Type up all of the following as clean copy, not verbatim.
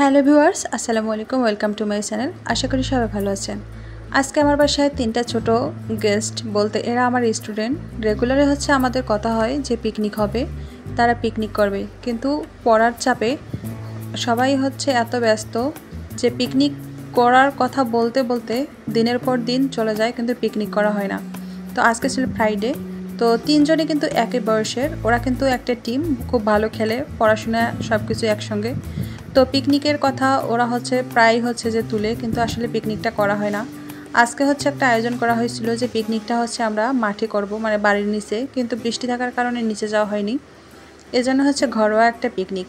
Hello viewers, আসসালামু আলাইকুম। Welcome to my channel. আশা করি সবাই ভালো আছেন। আজকে আমার বাসায় 3টা ছোট গেস্ট, বলতে এরা আমার স্টুডেন্ট। রেগুলারে আমাদের কথা হয় যে পিকনিক হবে, তারা পিকনিক করবে, কিন্তু পড়ার চাপে সবাই এত ব্যস্ত যে পিকনিক করার কথা বলতে বলতে দিনের পর দিন চলে যায়, কিন্তু পিকনিক করা হয় না। তো আজকে ছিল ফ্রাইডে, তো 3জনই কিন্তু একই বয়সের। ওরা কিন্তু একটা টিম, খুব ভালো খেলে, পড়াশোনা সব কিছু একসঙ্গে। তো পিকনিকের কথা ওরা প্রায় যে তুলে, কিন্তু আসলে পিকনিকটা করা হয় না। আজকে একটা আয়োজন করা হয়েছিল যে পিকনিকটা আমরা মাঠে করব, মানে বাড়ির নিচে, কিন্তু বৃষ্টি থাকার কারণে নিচে যাওয়া হয়নি। এজন্য ঘরোয়া একটা পিকনিক।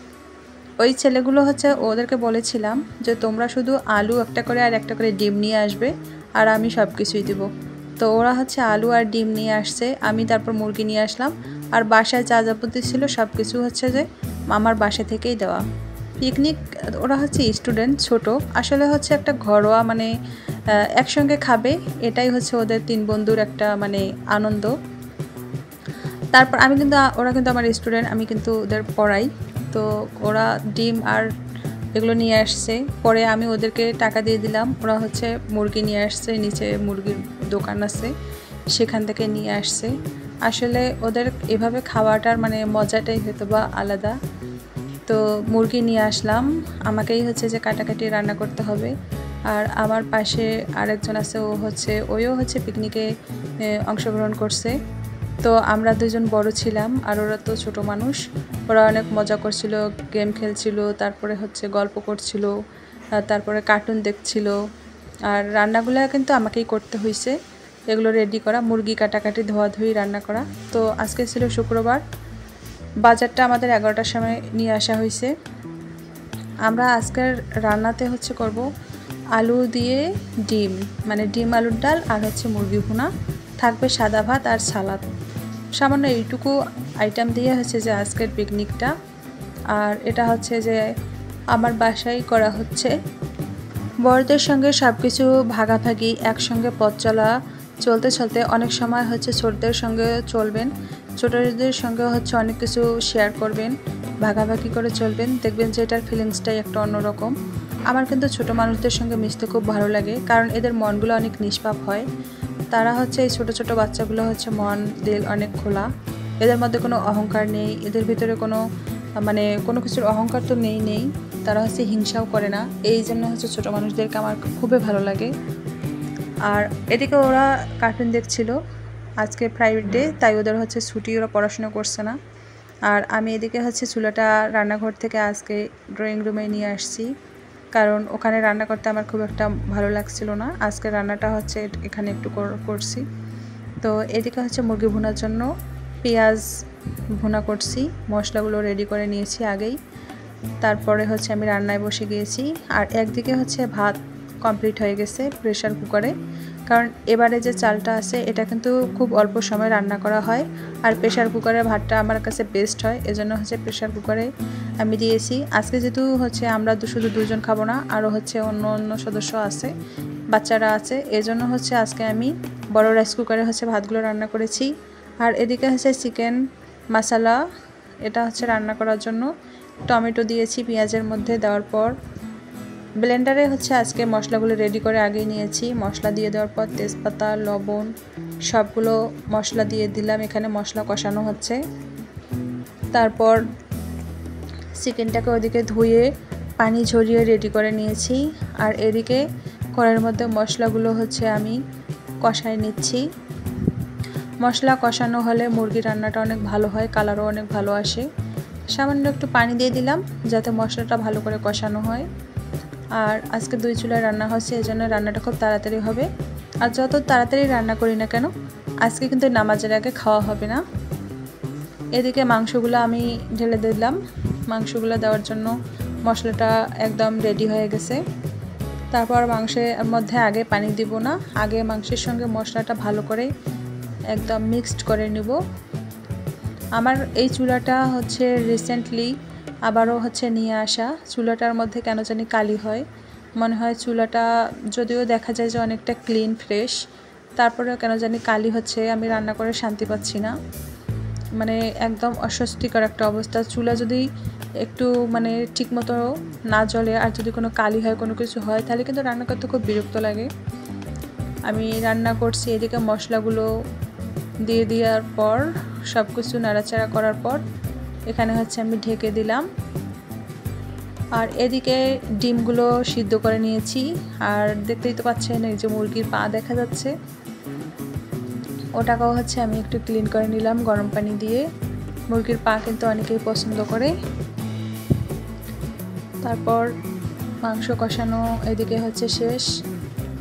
ওই ছেলেগুলো ওদেরকে বলেছিলাম যে তোমরা শুধু আলু একটা করে আর একটা করে ডিম নিয়ে আসবে, আর আমি সব কিছুই দেবো। তো ওরা আলু আর ডিম নিয়ে আসছে, আমি তারপর মুরগি নিয়ে আসলাম। আর বাসায় যা যাবতীয় ছিল সব কিছু যে আমার বাসা থেকেই দেওয়া। পিকনিক ওরা স্টুডেন্ট, ছোট, আসলে একটা ঘরোয়া, মানে একসঙ্গে খাবে, এটাই ওদের 3 বন্ধুর একটা মানে আনন্দ। তারপর ওরা কিন্তু আমার স্টুডেন্ট, আমি কিন্তু ওদের পড়াই। তো ওরা ডিম আর এগুলো নিয়ে আসছে, পরে আমি ওদেরকে টাকা দিয়ে দিলাম। ওরা মুরগি নিয়ে আসছে, নিচে মুরগির দোকান আছে, সেখান থেকে নিয়ে আসছে। আসলে ওদের এভাবে খাওয়াটার মানে মজাটাই হয়তো বা আলাদা। তো মুরগি নিয়ে আসলাম, আমাকেই যে কাটাকাটি রান্না করতে হবে। আর আমার পাশে আরেকজন আছে, ওও পিকনিকে অংশগ্রহণ করছে। তো আমরা 2জন বড় ছিলাম, আর ওরা তো ছোট মানুষ। ওরা অনেক মজা করছিল, গেম খেলছিল, তারপরে গল্প করছিল, তারপরে কার্টুন দেখছিল। আর রান্নাগুলো কিন্তু আমাকেই করতে হয়েছে, এগুলো রেডি করা, মুরগি কাটাকাটি, ধোয়াধুয়ি, রান্না করা। তো আজকে ছিল শুক্রবার, বাজারটা আমাদের 11টার সময় নিয়ে আসা হয়েছে। আমরা আজকের রান্নাতে করব আলু দিয়ে ডিম, মানে ডিম আলুর ডাল, আর মুরগি ভুনা, থাকবে সাদা ভাত আর সালাদ। সামান্য এইটুকু আইটেম দিয়ে যে আজকের পিকনিকটা। আর এটা যে আমার বাসায় করা হচ্ছে। বড়দের সঙ্গে সব কিছু ভাগাভাগি, একসঙ্গে পথ চলা, চলতে চলতে অনেক সময় ছোটদের সঙ্গে চলবেন, ছোটদের সঙ্গে অনেক কিছু শেয়ার করবেন, ভাগাভাগি করে চলবেন, দেখবেন যে এটার ফিলিংসটাই একটা অন্যরকম। আমার কিন্তু ছোট মানুষদের সঙ্গে মিশতে খুব ভালো লাগে, কারণ এদের মনগুলো অনেক নিষ্পাপ হয়। তারা এই ছোট ছোট বাচ্চাগুলো মন দিল অনেক খোলা, এদের মধ্যে কোনো অহংকার নেই, এদের ভিতরে কোনো মানে কোনো কিছুর অহংকার তো নেই। তারা হিংসাও করে না, এই জন্য ছোট মানুষদেরকে আমার খুবই ভালো লাগে। আর এদিকে ওরা কার্টুন দেখছিল, আজকে ফ্রাইডে, তাই ওদের ছুটি, ওরা পড়াশোনা করছে না। আর আমি এদিকে চুলাটা রান্নাঘর থেকে আজকে ড্রয়িং রুমে নিয়ে আসছি, কারণ ওখানে রান্না করতে আমার খুব একটা ভালো লাগছিল না। আজকে রান্নাটা এখানে একটু করছি। তো এদিকে মুরগি ভুনার জন্য পেঁয়াজ ভুনা করছি, মশলাগুলো রেডি করে নিয়েছি আগেই। তারপরে আমি রান্নায় বসে গিয়েছি। আর একদিকে ভাত কমপ্লিট হয়ে গেছে প্রেশার কুকারে, কারণ এবারে যে চালটা আছে এটা কিন্তু খুব অল্প সময় রান্না করা হয়, আর প্রেশার কুকারের ভাতটা আমার কাছে বেস্ট হয়, এজন্য প্রেশার কুকারে আমি দিয়েছি। আজকে যেহেতু আমরা শুধু 2জন খাবো না, আরও অন্য অন্য সদস্য আছে, বাচ্চারা আছে, এজন্য আজকে আমি বড় রাইস কুকারে ভাতগুলো রান্না করেছি। আর এদিকে চিকেন মশলা, এটা রান্না করার জন্য টমেটো দিয়েছি পেঁয়াজের মধ্যে, দেওয়ার পর ব্লেন্ডারে আজকে মশলাগুলো রেডি করে আগেই নিয়েছি। মশলা দিয়ে দেওয়ার পর তেজপাতা, লবণ, সবগুলো মশলা দিয়ে দিলাম, এখানে মশলা কষানো হচ্ছে। তারপর চিকেনটাকে ওদিকে ধুয়ে পানি ঝরিয়ে রেডি করে নিয়েছি। আর এদিকে কড়াইয়ের মধ্যে মশলাগুলো আমি কষায় নিচ্ছি। মশলা কষানো হলে মুরগি রান্নাটা অনেক ভালো হয়, কালারও অনেক ভালো আসে। সামান্য একটু পানি দিয়ে দিলাম যাতে মশলাটা ভালো করে কষানো হয়। আর আজকে 2 চুলায় রান্না হচ্ছে, এজন্য রান্নাটা খুব তাড়াতাড়ি হবে। আর যত তাড়াতাড়ি রান্না করি না কেন, আজকে কিন্তু নামাজের আগে খাওয়া হবে না। এদিকে মাংসগুলো আমি ঢেলে দিলাম, মাংসগুলো দেওয়ার জন্য মশলাটা একদম রেডি হয়ে গেছে। তারপর মাংসের মধ্যে আগে পানি দিব না, আগে মাংসের সঙ্গে মশলাটা ভালো করে একদম মিক্সড করে নেব। আমার এই চুলাটা রিসেন্টলি আবারও নিয়ে আসা, চুলাটার মধ্যে কেন জানি কালি হয়, মনে হয় চুলাটা যদিও দেখা যায় যে অনেকটা ক্লিন ফ্রেশ, তারপরেও কেন জানি কালি হচ্ছে, আমি রান্না করে শান্তি পাচ্ছি না। মানে একদম অস্বস্তিকর একটা অবস্থা। চুলা যদি একটু মানে ঠিকমতো না জ্বলে আর যদি কোনো কালি হয় কোনো কিছু হয় তাহলে কিন্তু রান্না করতে খুব বিরক্ত লাগে। আমি রান্না করছি, এদিকে মশলাগুলো দিয়ে দেওয়ার পর সব কিছু নাড়াচাড়া করার পর এখানে হচ্ছে আমি ঢেকে দিলাম। আর এদিকে ডিমগুলো সিদ্ধ করে নিয়েছি। আর দেখতেই তো পাচ্ছেন এই যে মুরগির পা দেখা যাচ্ছে, ওটাকেও হচ্ছে আমি একটু ক্লিন করে নিলাম গরম পানি দিয়ে। মুরগির পা কিন্তু অনেকেই পছন্দ করে। তারপর মাংস কষানো এদিকে হচ্ছে শেষ।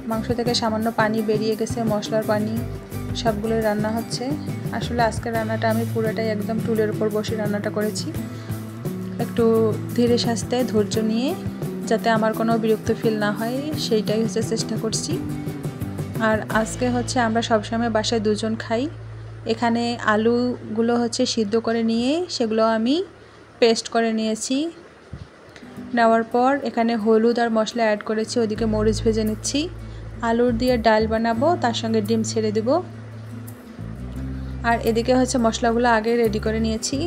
মাংস থেকে সামান্য পানি বেরিয়ে গেছে, মশলার পানি, সবগুলোই রান্না হচ্ছে। আসলে আজকের রান্নাটা আমি পুরোটাই একদম টুলের উপর বসে রান্নাটা করেছি, একটু ধীরে সাস্তে ধৈর্য নিয়ে, যাতে আমার কোনো বিরক্ত ফিল না হয় সেইটাই হচ্ছে চেষ্টা করছি। আর আজকে হচ্ছে আমরা সবসময় বাসায় দুজন খাই। এখানে আলুগুলো হচ্ছে সিদ্ধ করে নিয়ে সেগুলো আমি পেস্ট করে নিয়েছি। নেওয়ার পর এখানে হলুদ আর মশলা অ্যাড করেছি, ওদিকে মরিচ ভেজে নিচ্ছি। আলুর দিয়ে ডাল বানাবো, তার সঙ্গে ডিম ছেড়ে দেব। আর এদিকে হচ্ছে মশলাগুলো আগে রেডি করে নিয়েছি।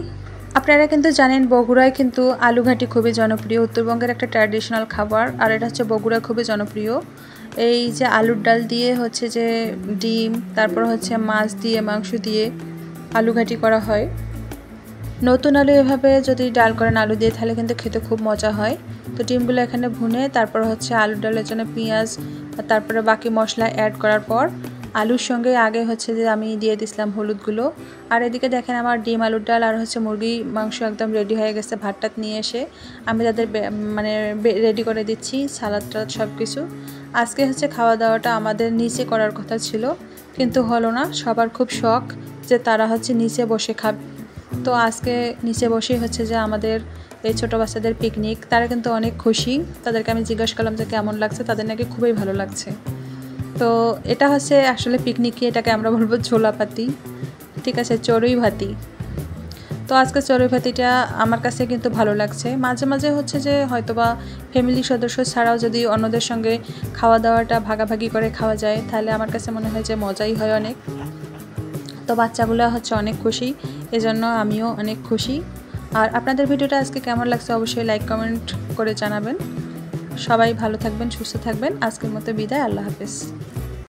আপনারা কিন্তু জানেন বগুড়ায় কিন্তু আলু ঘাটি খুবই জনপ্রিয়, উত্তরবঙ্গের একটা ট্র্যাডিশনাল খাবার। আর এটা হচ্ছে বগুড়ায় খুবই জনপ্রিয়। এই যে আলুর ডাল দিয়ে হচ্ছে যে ডিম, তারপর হচ্ছে মাছ দিয়ে মাংস দিয়ে আলু ঘাটি করা হয়। নতুন আলু এভাবে যদি ডাল করেন আলু দিয়ে তাহলে কিন্তু খেতে খুব মজা হয়। তো ডিমগুলো এখানে ভুনে তারপর হচ্ছে আলুর ডালের জন্য পেঁয়াজ আর তারপরে বাকি মশলা অ্যাড করার পর আলুর সঙ্গে আগে হচ্ছে যে আমি দিয়ে দিছিলাম হলুদগুলো। আর এদিকে দেখেন আমার ডিম আলুর ডাল আর হচ্ছে মুরগি মাংস একদম রেডি হয়ে গেছে। ভাতটাত নিয়ে এসে আমি তাদের মানে রেডি করে দিচ্ছি, সালাদ টালাদ সব কিছু। আজকে হচ্ছে খাওয়া দাওয়াটা আমাদের নিচে করার কথা ছিল, কিন্তু হলো না। সবার খুব শখ যে তারা হচ্ছে নিচে বসে খাবে। তো আজকে নিচে বসেই হচ্ছে যে আমাদের এই ছোটো বাচ্চাদের পিকনিক। তারা কিন্তু অনেক খুশি। তাদেরকে আমি জিজ্ঞাসা করলাম যে কেমন লাগছে, তাদের নাকি খুবই ভালো লাগছে। তো এটা হচ্ছে আসলে পিকনিকে এটাকে আমরা বলবো ঝোলাপাতি, ঠিক আছে, চড়ুই ভাতি। তো আজকে চড়ুই ভাতিটা আমার কাছে কিন্তু ভালো লাগছে। মাঝে মাঝে হচ্ছে যে হয়তোবা ফ্যামিলি সদস্য ছাড়াও যদি অন্যদের সঙ্গে খাওয়া দাওয়াটা ভাগাভাগি করে খাওয়া যায় তাহলে আমার কাছে মনে হয় যে মজাই হয় অনেক। তো বাচ্চাগুলো হচ্ছে অনেক খুশি, এজন্য আমিও অনেক খুশি। আর আপনাদের ভিডিওটা আজকে কেমন লাগছে অবশ্যই লাইক কমেন্ট করে জানাবেন। সবাই ভালো থাকবেন, সুস্থ থাকবেন। আজকের মতো বিদায়, আল্লাহ হাফেজ।